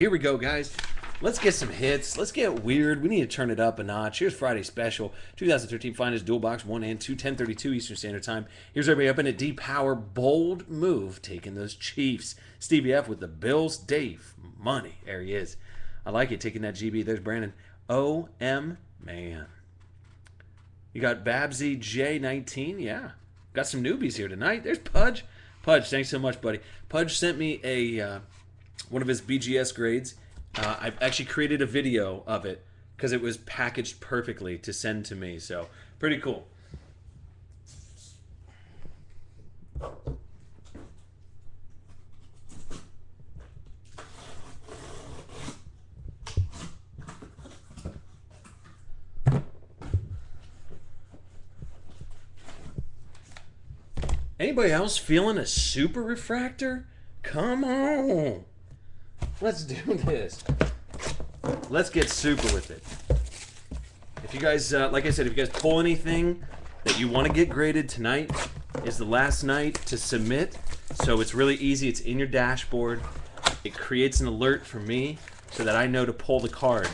Here we go, guys. Let's get some hits. Let's get weird. We need to turn it up a notch. Here's Friday special. 2013 finest dual box 1 and 2, 10:32 Eastern Standard Time. Here's everybody up in it. D Power, bold move, taking those Chiefs. Stevie F with the Bills. Dave, money. There he is. I like it, taking that GB. There's Brandon. OM, man. You got Babsy J19. Yeah. Got some newbies here tonight. There's Pudge. Pudge, thanks so much, buddy. Pudge sent me a one of his BGS grades. I've actually created a video of it because it was packaged perfectly to send to me. So, pretty cool. Anybody else feeling a super refractor? Come on. Let's do this. Let's get super with it. If you guys, like I said, if you guys pull anything that you want to get graded, tonight is the last night to submit. So it's really easy. It's in your dashboard. It creates an alert for me so that I know to pull the card.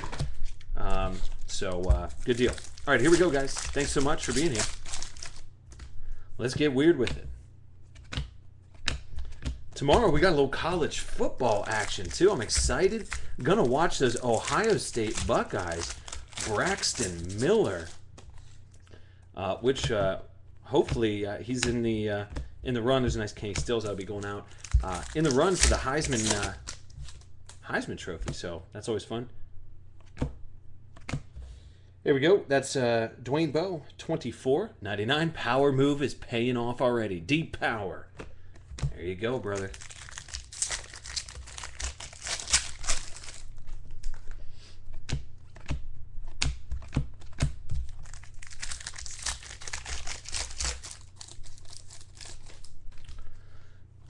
Good deal. All right, here we go, guys. Thanks so much for being here. Let's get weird with it. Tomorrow we got a little college football action too. I'm excited. I'm gonna watch those Ohio State Buckeyes. Braxton Miller, which hopefully he's in the run. There's a nice Kenny Stills that'll be going out in the run for the Heisman Trophy. So that's always fun. There we go. That's Dwayne Bowe, 24.99. Power move is paying off already. Deep power. There you go, brother.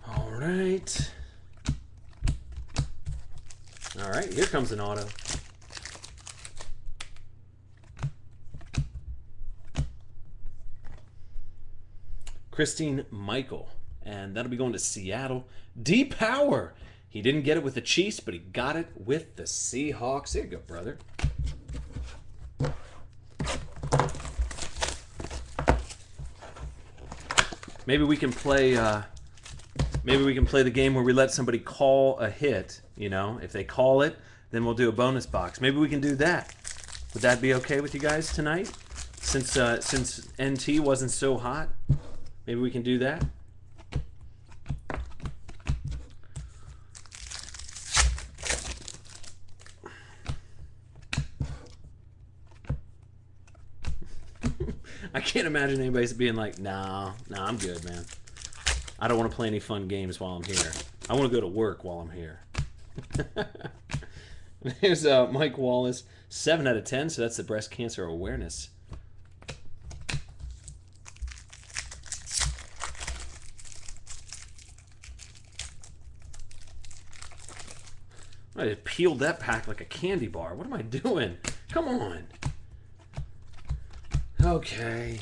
All right. All right, here comes an auto. Christine Michael. And that'll be going to Seattle. D Power. He didn't get it with the Chiefs, but he got it with the Seahawks. There you go, brother. Maybe we can play. Maybe we can play the game where we let somebody call a hit. You know, if they call it, then we'll do a bonus box. Maybe we can do that. Would that be okay with you guys tonight? Since NT wasn't so hot, maybe we can do that. I can't imagine anybody's being like, nah, I'm good, man. I don't want to play any fun games while I'm here. I want to go to work while I'm here. There's Mike Wallace, 7 out of 10, so that's the breast cancer awareness. I just peeled that pack like a candy bar. What am I doing? Come on. Okay.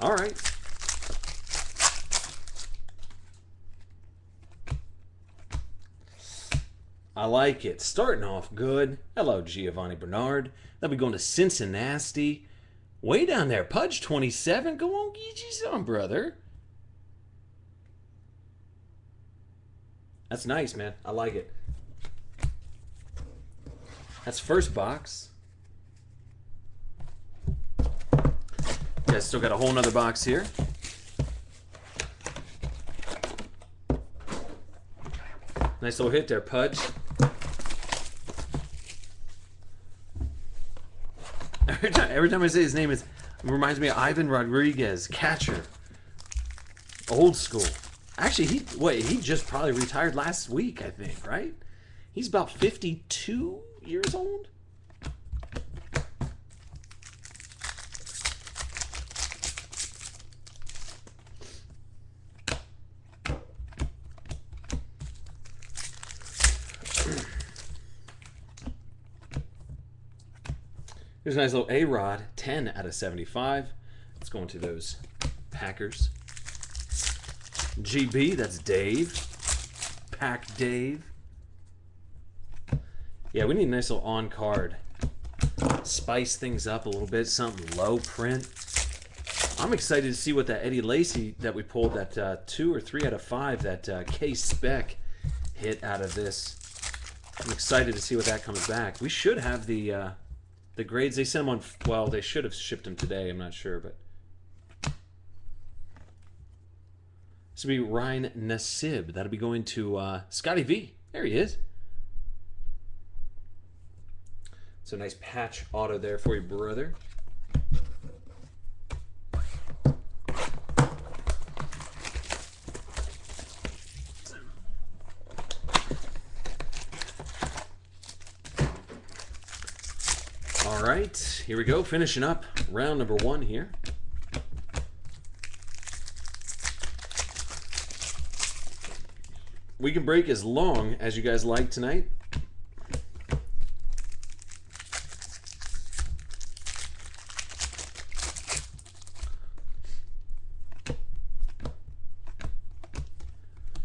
All right. I like it. Starting off good. Hello, Giovanni Bernard. They'll be going to Cincinnati. Way down there. Pudge 27. Go on, get you some, brother. That's nice, man. I like it. That's first box. Guys, still got a whole nother box here. Nice little hit there, Pudge. Every time I say his name, it reminds me of Ivan Rodriguez, catcher. Old school. Actually, he just probably retired last week, I think, right? He's about 52 years old. There's a nice little A-Rod, 10 out of 75. Let's go into those Packers. GB, that's Dave. Pack Dave. Yeah, we need a nice little on-card. Spice things up a little bit, something low print. I'm excited to see what that Eddie Lacy that we pulled, that 2 or 3 out of 5, that K-Spec hit out of this. I'm excited to see what that comes back. We should have the grades. They sent them on, well, they should have shipped them today. I'm not sure, but this will be Ryan Nassib. That'll be going to Scotty V. There he is. It's a nice patch auto there for you, brother. All right, here we go. Finishing up round number 1 here. We can break as long as you guys like tonight.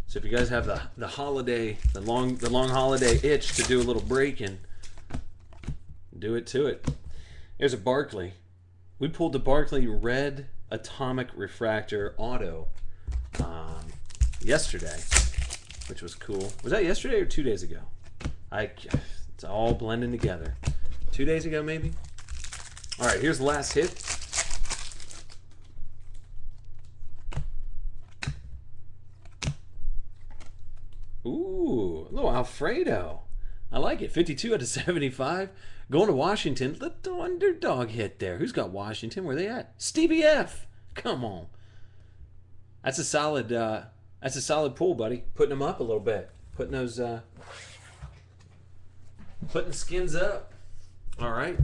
So if you guys have the holiday, the long holiday itch to do a little break-in, do it to it. Here's a Barkley. We pulled the Barkley Red Atomic Refractor Auto yesterday, which was cool. Was that yesterday or 2 days ago? It's all blending together. 2 days ago, maybe? All right, here's the last hit. Ooh, a little Alfredo. I like it. 52 out of 75. Going to Washington. Little underdog hit there. Who's got Washington? Where they at? Stevie F. Come on. That's a solid pull, buddy. Putting them up a little bit. Putting those putting skins up. All right.